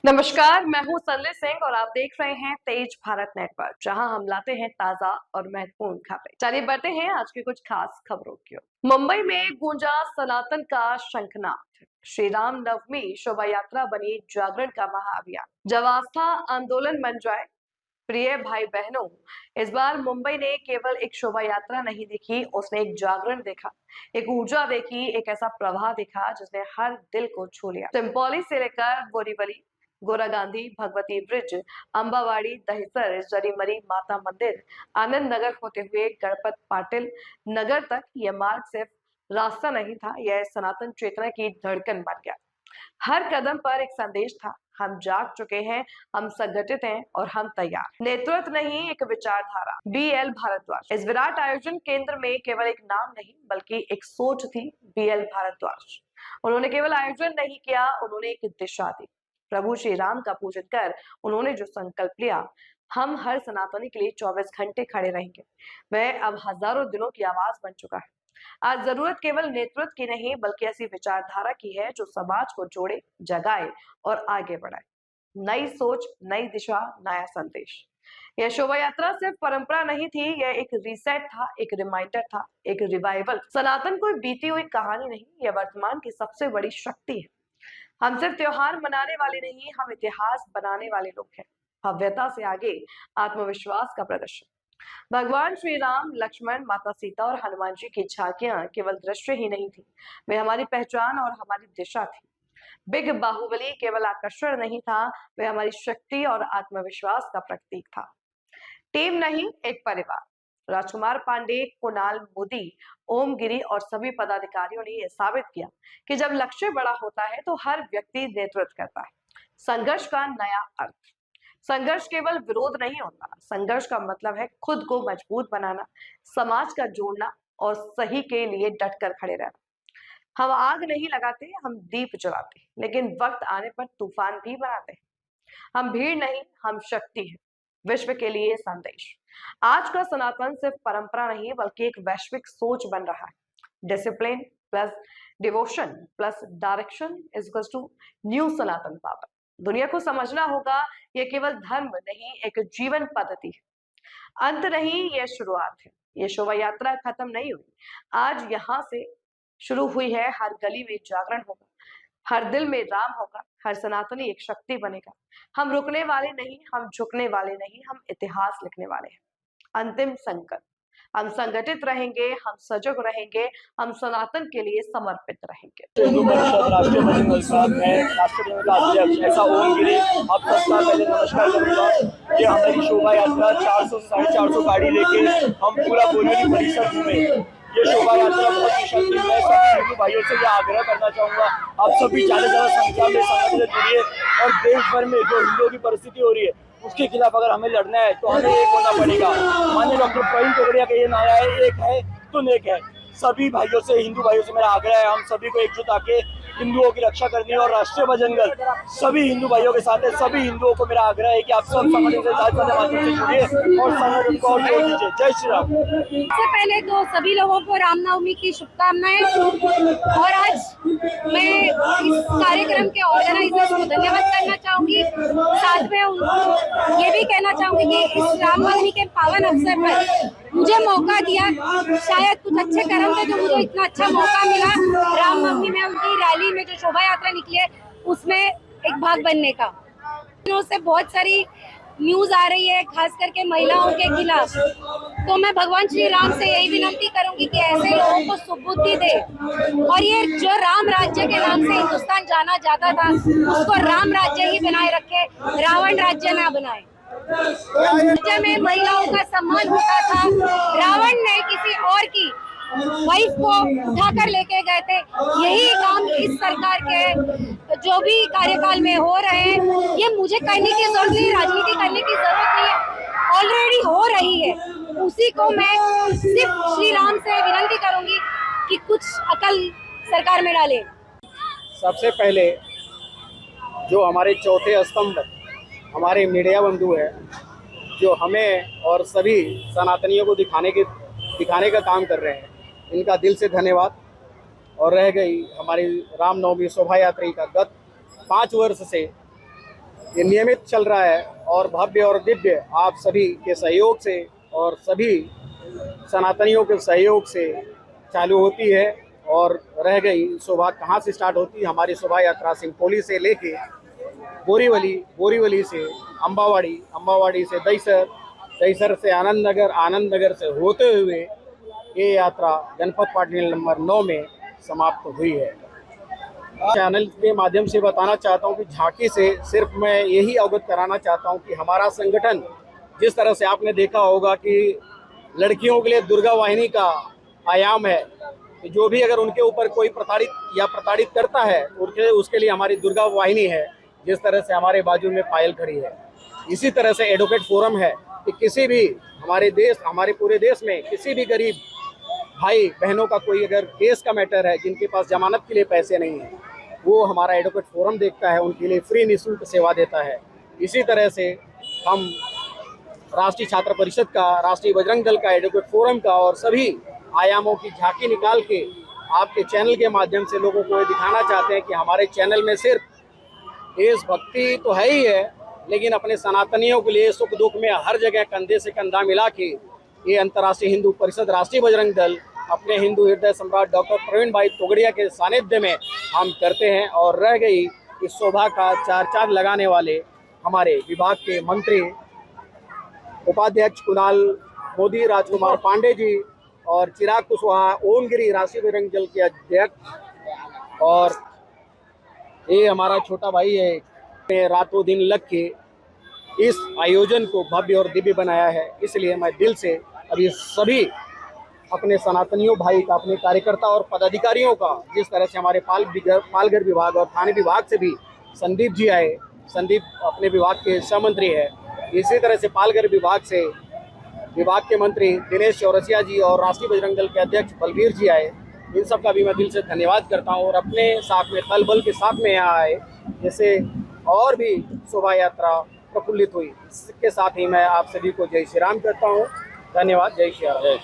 नमस्कार, मैं हूं संजय सिंह और आप देख रहे हैं तेज भारत नेटवर्क, जहां हम लाते हैं ताजा और महत्वपूर्ण खबरें। चलिए बढ़ते हैं आज की कुछ खास खबरों की ओर। मुंबई में गूंजा सनातन का शंखनाद। श्री राम नवमी शोभा यात्रा बनी जागरण का महाअभियान। जब आस्था आंदोलन बन जाए। प्रिय भाई बहनों, इस बार मुंबई ने केवल एक शोभा यात्रा नहीं देखी, उसने एक जागरण देखा, एक ऊर्जा देखी, एक ऐसा प्रवाह देखा जिसने हर दिल को छू लिया। सिंपौली से लेकर बोरीवली, गोरा गांधी, भगवती ब्रिज, अंबावाड़ी, दहिसर, जरीमरी माता मंदिर, आनंद नगर होते हुए गणपत पाटिल नगर तक यह मार्ग सिर्फ रास्ता नहीं था, यह सनातन चेतना की धड़कन बन गया। हर कदम पर एक संदेश था, हम जाग चुके हैं, हम संगठित हैं और हम तैयार। नेतृत्व नहीं, एक विचारधारा। BL भारद्वाज। इस विराट आयोजन केंद्र में केवल एक नाम नहीं बल्कि एक सोच थी। BL भारद्वाज, उन्होंने केवल आयोजन नहीं किया, उन्होंने एक दिशा दी। प्रभु श्री राम का पूजन कर उन्होंने जो संकल्प लिया, हम हर सनातनी के लिए 24 घंटे खड़े रहेंगे, वह अब हजारों दिलों की आवाज बन चुका है। आज जरूरत केवल नेतृत्व की नहीं बल्कि ऐसी विचारधारा की है जो समाज को जोड़े, जगाए और आगे बढ़ाए। नई सोच, नई दिशा, नया संदेश। यह शोभा यात्रा सिर्फ परंपरा नहीं थी, यह एक रीसेट था, एक रिमाइंडर था, एक रिवाइवल। सनातन कोई बीती हुई कहानी नहीं, यह वर्तमान की सबसे बड़ी शक्ति है। हम सिर्फ त्योहार मनाने वाले नहीं, हम इतिहास बनाने वाले लोग हैं। भव्यता से आगे आत्मविश्वास का प्रदर्शन। भगवान श्री राम, लक्ष्मण, माता सीता और हनुमान जी की झांकियां केवल दृश्य ही नहीं थी, वे हमारी पहचान और हमारी दिशा थी। बिग बाहुबली केवल आकर्षण नहीं था, वे हमारी शक्ति और आत्मविश्वास का प्रतीक था। टीम नहीं, एक परिवार। राजकुमार पांडे, कुणाल मोदी, ओम गिरी और सभी पदाधिकारियों ने यह साबित किया कि जब लक्ष्य बड़ा होता है तो हर व्यक्ति नेतृत्व करता है। संघर्ष का नया अर्थ। संघर्ष केवल विरोध नहीं होता, संघर्ष का मतलब है खुद को मजबूत बनाना, समाज का जोड़ना और सही के लिए डटकर खड़े रहना। हम आग नहीं लगाते, हम दीप जलाते, लेकिन वक्त आने पर तूफान भी बनाते हैं। हम भीड़ नहीं, हम शक्ति है। विश्व के लिए संदेश। आज का सनातन सिर्फ परंपरा नहीं बल्कि एक वैश्विक सोच बन रहा है। Discipline plus devotion plus direction equals to new Sanatan power. दुनिया को समझना होगा, यह केवल धर्म नहीं, एक जीवन पद्धति है। अंत नहीं, यह शुरुआत है। यह शोभा यात्रा खत्म नहीं हुई, आज यहाँ से शुरू हुई है। हर गली में जागरण होगा, हर दिल में राम होगा, हर सनातनी एक शक्ति बनेगा। हम रुकने वाले नहीं, हम झुकने वाले नहीं, हम इतिहास लिखने वाले हैं। अंतिम संकल्प, हम संगठित रहेंगे, हम सजग रहेंगे, हम सनातन के लिए समर्पित रहेंगे। हिंदू परिषद राष्ट्रीय बजरंग दल में राष्ट्रीय का अध्यक्ष ऐसा ओम गिरी आप सबका पहले नमस्कार करूंगा। ये हमारी शोभा यात्रा 400 से 450 गाड़ी लेके हम पूरा बोरीवली परिसर घूमे। ये शोभा यात्रा बहुत ही शक्ति। मैं सभी हिंदू भाइयों से यह आग्रह करना चाहूंगा, आप सभी ज्यादा संख्या में संगठन से जुड़िए और देश भर में जो हिंदुओं की परिस्थिति हो रही है उसके खिलाफ अगर हमें लड़ना है तो हमें एक होना पड़ेगा। माननीय डॉक्टर प्रवीण तोगड़िया का ये नारा है, एक है तो नेक है। सभी भाइयों से, हिंदू भाइयों से मेरा आग्रह है, हम सभी को एकजुट आके हिंदुओं की रक्षा करनी है और राष्ट्रीय बजरंग दल सभी हिंदू भाइयों के साथ है। सभी हिंदुओं को मेरा आग्रह है कि आप सब संगठन के माध्यम से जुड़िए और संगठन को और जोड़ दीजिए। जय श्री राम। सबसे पहले तो सभी लोगों को रामनवमी की शुभकामनाएं और आज मैं इस कार्यक्रम के ऑर्गेनाइजर्स को धन्यवाद करना चाहूंगी। साथ में उनको ये भी कहना चाहूंगी कि इस रामनवमी के पावन अवसर पर मुझे मौका दिया, शायद कुछ अच्छे कर्म थे जो मुझे इतना अच्छा मौका मिला रामनवमी में उनकी रैली में जो शोभा यात्रा निकली है उसमें एक भाग बनने का। से बहुत सारी न्यूज आ रही है खास करके महिलाओं के खिलाफ, तो मैं भगवान श्री राम से यही विनती करूंगी कि ऐसे लोगों को सुबुद्धि दे और ये जो राम राज्य के नाम से हिंदुस्तान जाना जाता था उसको राम राज्य ही बनाए रखे, रावण राज्य ना बनाए। राज्य में महिलाओं का सम्मान होता था, रावण ने किसी और की वाइफ को उठाकर लेके गए थे। यही काम इस सरकार के जो भी कार्यकाल में हो रहे हैं, ये मुझे करने की जरूरत नहीं, राजनीति करने की जरूरत नहीं है, ऑलरेडी हो रही है। उसी को मैं सिर्फ श्री राम से विनती करूंगी कि कुछ अकल सरकार में डाले। सबसे पहले जो हमारे चौथे स्तंभ हमारे मीडिया बंधु है, जो हमें और सभी सनातनियों को दिखाने का काम कर रहे हैं, इनका दिल से धन्यवाद। और रह गई हमारी रामनवमी शोभा यात्रा का, गत 5 वर्ष से ये नियमित चल रहा है और भव्य और दिव्य आप सभी के सहयोग से और सभी सनातनियों के सहयोग से चालू होती है। और रह गई शोभा कहाँ से स्टार्ट होती है, हमारी शोभा यात्रा सिंहपोली से लेके बोरीवली, बोरीवली से अम्बावाड़ी, अम्बावाड़ी से दहीसर, दहीसर से आनंद नगर, आनंद नगर से होते हुए ये यात्रा जनपद पाटिल नंबर 9 में समाप्त हुई है। चैनल के माध्यम से बताना चाहता हूं कि झांकी से सिर्फ मैं यही अवगत कराना चाहता हूं कि हमारा संगठन जिस तरह से आपने देखा होगा कि लड़कियों के लिए दुर्गा वाहिनी का आयाम है, कि जो भी अगर उनके ऊपर कोई प्रताड़ित करता है उसके लिए हमारी दुर्गा वाहिनी है। जिस तरह से हमारे बाजू में पायल खड़ी है, इसी तरह से एडवोकेट फोरम है कि किसी भी हमारे पूरे देश में किसी भी गरीब भाई बहनों का कोई अगर केस का मैटर है, जिनके पास जमानत के लिए पैसे नहीं है, वो हमारा एडवोकेट फोरम देखता है, उनके लिए फ्री निःशुल्क सेवा देता है। इसी तरह से हम राष्ट्रीय छात्र परिषद का, राष्ट्रीय बजरंग दल का, एडवोकेट फोरम का और सभी आयामों की झांकी निकाल के आपके चैनल के माध्यम से लोगों को दिखाना चाहते हैं कि हमारे चैनल में सिर्फ देशभक्ति तो है ही है, लेकिन अपने सनातनियों के लिए सुख दुख में हर जगह कंधे से कंधा मिला के ये अंतर्राष्ट्रीय हिंदू परिषद, राष्ट्रीय बजरंग दल अपने हिंदू हृदय सम्राट डॉक्टर प्रवीण भाई तोगड़िया के सानिध्य में हम करते हैं। और रह गई इस शोभा का चार चांद लगाने वाले हमारे विभाग के मंत्री उपाध्यक्ष कुणाल मोदी, राजकुमार पांडे जी और चिराग कुशवाहा, ओमगिरी राष्ट्रीय बजरंग दल के अध्यक्ष, और ये हमारा छोटा भाई है। रातों दिन लग के इस आयोजन को भव्य और दिव्य बनाया है। इसलिए मैं दिल से अभी सभी अपने सनातनियों भाई का, अपने कार्यकर्ता और पदाधिकारियों का, जिस तरह से हमारे पालघर विभाग और थाने विभाग से भी संदीप जी आए, संदीप अपने विभाग के सहमंत्री है, इसी तरह से पालघर विभाग से विभाग के मंत्री दिनेश चौरसिया जी और राष्ट्रीय बजरंग दल के अध्यक्ष बलबीर जी आए, इन सब का भी मैं दिल से धन्यवाद करता हूँ। और अपने साथ में तल बल के साथ में यहाँ आए, जैसे और भी शोभा यात्रा प्रफुल्लित हुई। इसके साथ ही मैं आप सभी को जय श्री राम करता हूँ। धन्यवाद। जय श्री राम।